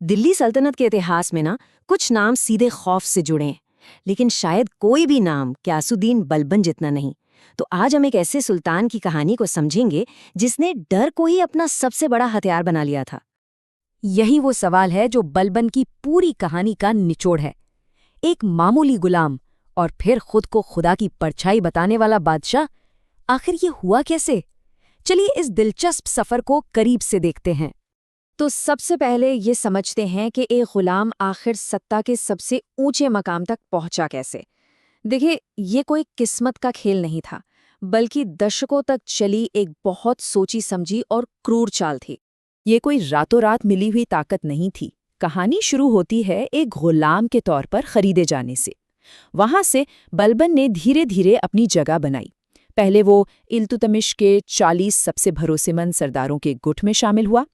दिल्ली सल्तनत के इतिहास में ना कुछ नाम सीधे खौफ से जुड़े हैं, लेकिन शायद कोई भी नाम ग्यासुद्दीन बलबन जितना नहीं। तो आज हम एक ऐसे सुल्तान की कहानी को समझेंगे जिसने डर को ही अपना सबसे बड़ा हथियार बना लिया था। यही वो सवाल है जो बलबन की पूरी कहानी का निचोड़ है। एक मामूली गुलाम और फिर खुद को खुदा की परछाई बताने वाला बादशाह। आखिर ये हुआ कैसे? चलिए इस दिलचस्प सफर को करीब से देखते हैं। तो सबसे पहले ये समझते हैं कि एक गुलाम आखिर सत्ता के सबसे ऊंचे मकाम तक पहुंचा कैसे। देखिए, ये कोई किस्मत का खेल नहीं था, बल्कि दशकों तक चली एक बहुत सोची समझी और क्रूर चाल थी। ये कोई रातों रात मिली हुई ताकत नहीं थी। कहानी शुरू होती है एक गुलाम के तौर पर खरीदे जाने से। वहां से बलबन ने धीरे धीरे अपनी जगह बनाई। पहले वो इल्तुतमिश के 40 सबसे भरोसेमंद सरदारों के गुट में शामिल हुआ,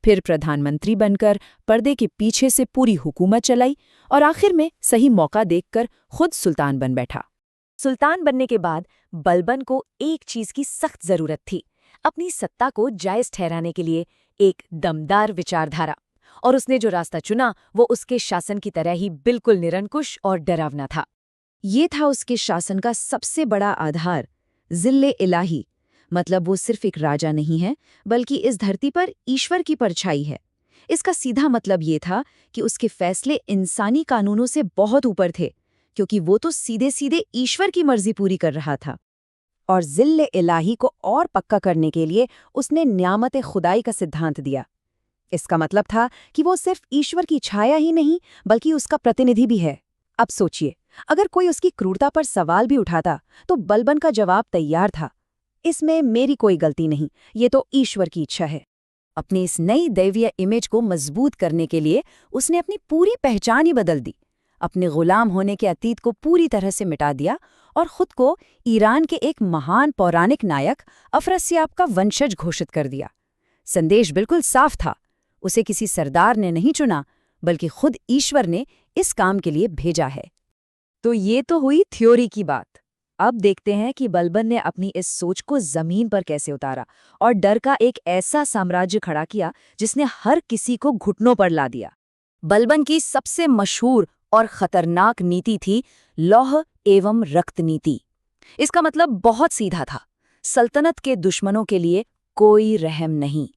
फिर प्रधानमंत्री बनकर पर्दे के पीछे से पूरी हुकूमत चलाई और आखिर में सही मौका देखकर खुद सुल्तान बन बैठा। सुल्तान बनने के बाद बलबन को एक चीज की सख्त जरूरत थी, अपनी सत्ता को जायज ठहराने के लिए एक दमदार विचारधारा। और उसने जो रास्ता चुना वो उसके शासन की तरह ही बिल्कुल निरंकुश और डरावना था। ये था उसके शासन का सबसे बड़ा आधार, जिल्ले इलाही। मतलब वो सिर्फ एक राजा नहीं है, बल्कि इस धरती पर ईश्वर की परछाई है। इसका सीधा मतलब ये था कि उसके फैसले इंसानी कानूनों से बहुत ऊपर थे, क्योंकि वो तो सीधे सीधे ईश्वर की मर्जी पूरी कर रहा था। और जिल्ले इलाही को और पक्का करने के लिए उसने न्यामत खुदाई का सिद्धांत दिया। इसका मतलब था कि वो सिर्फ ईश्वर की छाया ही नहीं, बल्कि उसका प्रतिनिधि भी है। अब सोचिए, अगर कोई उसकी क्रूरता पर सवाल भी उठाता तो बलबन का जवाब तैयार था, इसमें मेरी कोई गलती नहीं, ये तो ईश्वर की इच्छा है। अपनी इस नई दैवीय इमेज को मजबूत करने के लिए उसने अपनी पूरी पहचान ही बदल दी। अपने गुलाम होने के अतीत को पूरी तरह से मिटा दिया और खुद को ईरान के एक महान पौराणिक नायक अफरसियाब का वंशज घोषित कर दिया। संदेश बिल्कुल साफ था, उसे किसी सरदार ने नहीं चुना, बल्कि खुद ईश्वर ने इस काम के लिए भेजा है। तो ये तो हुई थ्योरी की बात। अब देखते हैं कि बलबन ने अपनी इस सोच को जमीन पर कैसे उतारा और डर का एक ऐसा साम्राज्य खड़ा किया जिसने हर किसी को घुटनों पर ला दिया। बलबन की सबसे मशहूर और खतरनाक नीति थी लौह एवं रक्त नीति। इसका मतलब बहुत सीधा था, सल्तनत के दुश्मनों के लिए कोई रहम नहीं,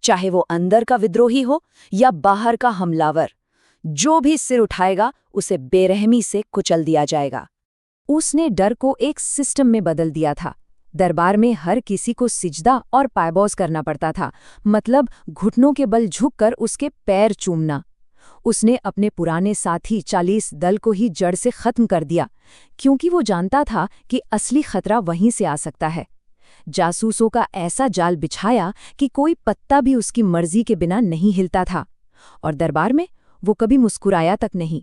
चाहे वो अंदर का विद्रोही हो या बाहर का हमलावर। जो भी सिर उठाएगा उसे बेरहमी से कुचल दिया जाएगा। उसने डर को एक सिस्टम में बदल दिया था। दरबार में हर किसी को सिजदा और पायबौज करना पड़ता था, मतलब घुटनों के बल झुककर उसके पैर चूमना। उसने अपने पुराने साथी 40 दल को ही जड़ से खत्म कर दिया, क्योंकि वो जानता था कि असली खतरा वहीं से आ सकता है। जासूसों का ऐसा जाल बिछाया कि कोई पत्ता भी उसकी मर्जी के बिना नहीं हिलता था। और दरबार में वो कभी मुस्कुराया तक नहीं।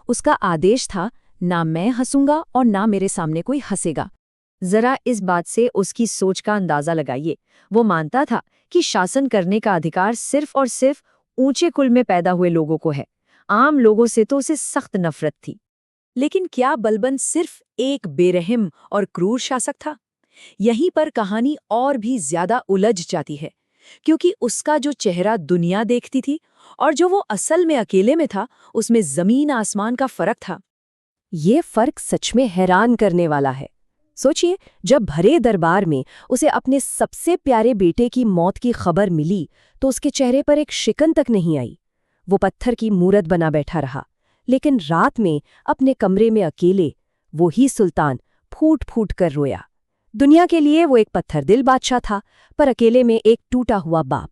उसका आदेश था, ना मैं हंसूंगा और ना मेरे सामने कोई हंसेगा। जरा इस बात से उसकी सोच का अंदाजा लगाइए। वो मानता था कि शासन करने का अधिकार सिर्फ और सिर्फ ऊंचे कुल में पैदा हुए लोगों को है। आम लोगों से तो उसे सख्त नफरत थी। लेकिन क्या बलबन सिर्फ एक बेरहम और क्रूर शासक था? यहीं पर कहानी और भी ज्यादा उलझ जाती है, क्योंकि उसका जो चेहरा दुनिया देखती थी और जो वो असल में अकेले में था, उसमें जमीन आसमान का फर्क था। ये फर्क सच में हैरान करने वाला है। सोचिए, जब भरे दरबार में उसे अपने सबसे प्यारे बेटे की मौत की खबर मिली तो उसके चेहरे पर एक शिकन तक नहीं आई। वो पत्थर की मूरत बना बैठा रहा। लेकिन रात में अपने कमरे में अकेले वो ही सुल्तान फूट फूट कर रोया। दुनिया के लिए वो एक पत्थरदिल बादशाह था, पर अकेले में एक टूटा हुआ बाप।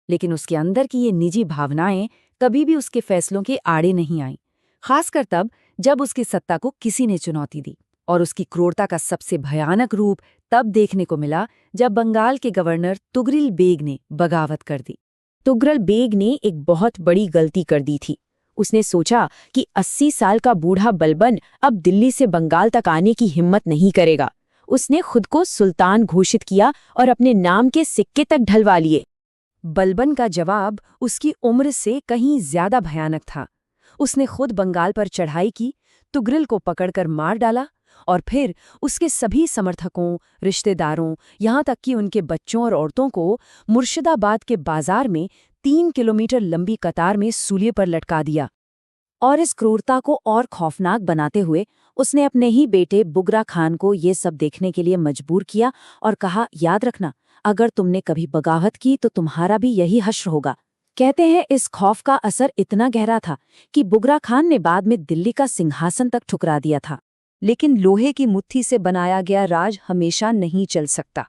लेकिन उसके अंदर की ये निजी भावनाएं कभी भी उसके फैसलों के आड़े नहीं आईं, खासकर तब जब उसकी सत्ता को किसी ने चुनौती दी। और उसकी क्रूरता का सबसे भयानक रूप तब देखने को मिला जब बंगाल के गवर्नर तुगरिल बेग ने बगावत कर दी। तुगरल बेग ने एक बहुत बड़ी गलती कर दी थी। उसने सोचा कि 80 साल का बूढ़ा बलबन अब दिल्ली से बंगाल तक आने की हिम्मत नहीं करेगा। उसने खुद को सुल्तान घोषित किया और अपने नाम के सिक्के तक ढलवा लिए। बलबन का जवाब उसकी उम्र से कहीं ज्यादा भयानक था। उसने खुद बंगाल पर चढ़ाई की, तुगरिल को पकड़कर मार डाला और फिर उसके सभी समर्थकों, रिश्तेदारों, यहाँ तक कि उनके बच्चों और औरतों को मुर्शिदाबाद के बाजार में 3 किलोमीटर लंबी कतार में सूली पर लटका दिया। और इस क्रूरता को और खौफनाक बनाते हुए उसने अपने ही बेटे बुगरा खान को ये सब देखने के लिए मजबूर किया और कहा, याद रखना, अगर तुमने कभी बगावत की तो तुम्हारा भी यही हश्र होगा। कहते हैं इस खौफ का असर इतना गहरा था कि बुगरा खान ने बाद में दिल्ली का सिंहासन तक ठुकरा दिया था। लेकिन लोहे की मुट्ठी से बनाया गया राज हमेशा नहीं चल सकता।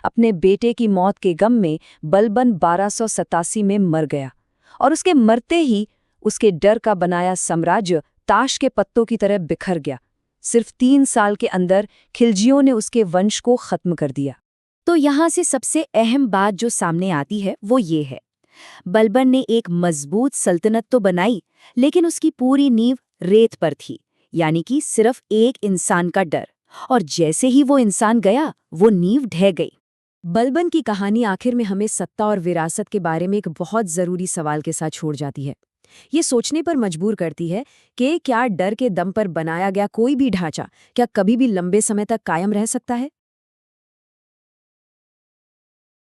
अपने बेटे की मौत के गम में बलबन 1287 में मर गया, और उसके मरते ही उसके डर का बनाया साम्राज्य ताश के पत्तों की तरह बिखर गया। सिर्फ 3 साल के अंदर खिलजियों ने उसके वंश को खत्म कर दिया। तो यहाँ से सबसे अहम बात जो सामने आती है वो ये है, बलबन ने एक मजबूत सल्तनत तो बनाई, लेकिन उसकी पूरी नींव रेत पर थी, यानी कि सिर्फ एक इंसान का डर। और जैसे ही वो इंसान गया, वो नींव ढह गई। बलबन की कहानी आखिर में हमें सत्ता और विरासत के बारे में एक बहुत जरूरी सवाल के साथ छोड़ जाती है। ये सोचने पर मजबूर करती है कि क्या डर के दम पर बनाया गया कोई भी ढांचा क्या कभी भी लंबे समय तक कायम रह सकता है।